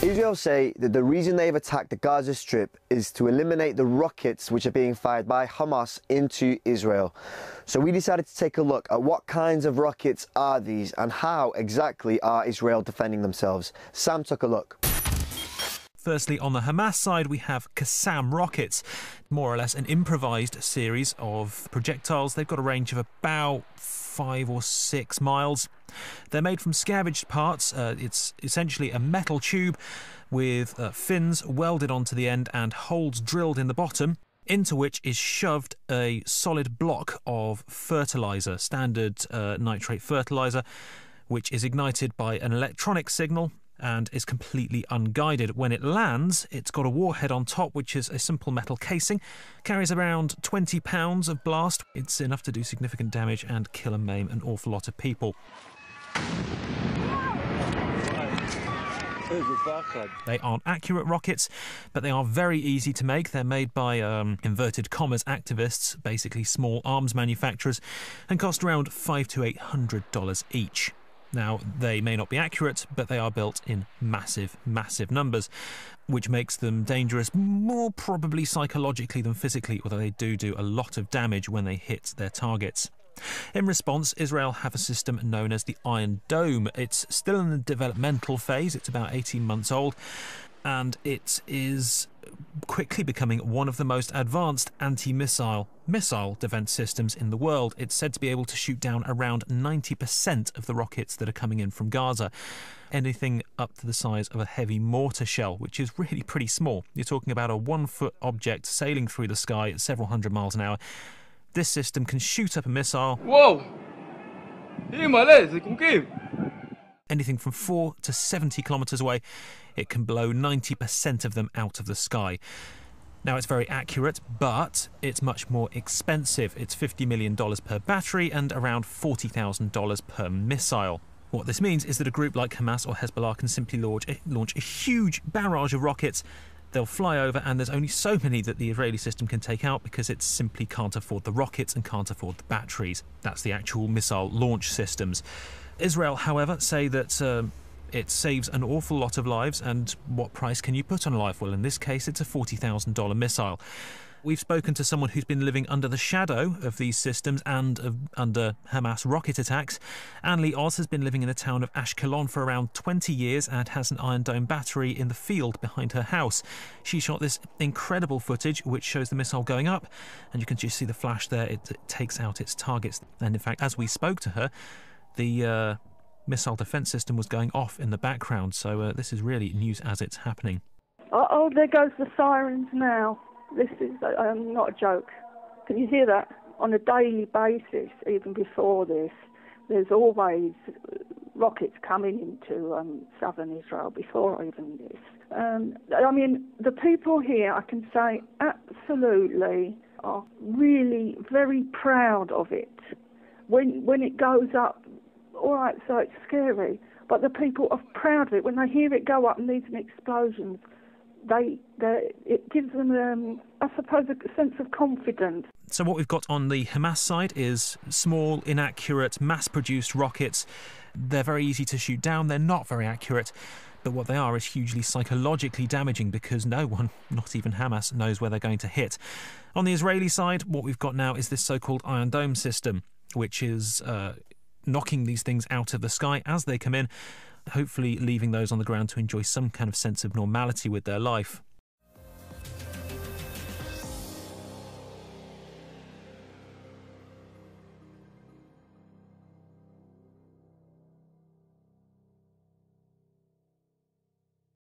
Israel say that the reason they've attacked the Gaza Strip is to eliminate the rockets which are being fired by Hamas into Israel. So we decided to take a look at what kinds of rockets are these and how exactly are Israel defending themselves. Sam took a look. Firstly, on the Hamas side, we have Qassam rockets, more or less an improvised series of projectiles. They've got a range of about 5 or 6 miles. They're made from scavenged parts. It's essentially a metal tube with fins welded onto the end and holes drilled in the bottom, into which is shoved a solid block of fertiliser, standard nitrate fertiliser, which is ignited by an electronic signal and is completely unguided. When it lands, it's got a warhead on top, which is a simple metal casing, carries around 20 pounds of blast. It's enough to do significant damage and kill and maim an awful lot of people. They aren't accurate rockets, but they are very easy to make. They're made by inverted commas activists, basically small arms manufacturers, and cost around $500 to $800 each. Now, they may not be accurate, but they are built in massive, massive numbers, which makes them dangerous more probably psychologically than physically, although they do a lot of damage when they hit their targets. In response, Israel have a system known as the Iron Dome. It's still in the developmental phase. It's about 18 months old, and it is quickly becoming one of the most advanced anti-missile defence systems in the world. It's said to be able to shoot down around 90% of the rockets that are coming in from Gaza, anything up to the size of a heavy mortar shell, which is really pretty small. You're talking about a 1-foot object sailing through the sky at several hundred miles an hour. This system can shoot up a missile. Whoa! Anything from 4 to 70 kilometres away. It can blow 90% of them out of the sky. Now, it's very accurate, but it's much more expensive. It's $50 million per battery and around $40,000 per missile. What this means is that a group like Hamas or Hezbollah can simply launch a huge barrage of rockets. They'll fly over, and there's only so many that the Israeli system can take out because it simply can't afford the rockets and can't afford the batteries. That's the actual missile launch systems. Israel, however, say that it saves an awful lot of lives, and what price can you put on a life? Well, in this case, it's a $40,000 missile. We've spoken to someone who's been living under the shadow of these systems and under Hamas rocket attacks. Anne-Lee Oz has been living in the town of Ashkelon for around 20 years and has an Iron Dome battery in the field behind her house. She shot this incredible footage which shows the missile going up, and you can just see the flash there. It takes out its targets. And in fact, as we spoke to her, the missile defence system was going off in the background. So this is really news as it's happening. Oh, there goes the sirens now. This is not a joke. Can you hear that? On a daily basis, even before this, there's always rockets coming into southern Israel before even this. I mean, the people here, I can say, absolutely are really very proud of it. When it goes up, all right, so it's scary, but the people are proud of it. When they hear it go up and these explosions, it gives them, I suppose, a sense of confidence. So what we've got on the Hamas side is small, inaccurate, mass-produced rockets. They're very easy to shoot down. They're not very accurate. But what they are is hugely psychologically damaging because no one, not even Hamas, knows where they're going to hit. On the Israeli side, what we've got now is this so-called Iron Dome system, which is knocking these things out of the sky as they come in, hopefully leaving those on the ground to enjoy some kind of sense of normality with their life.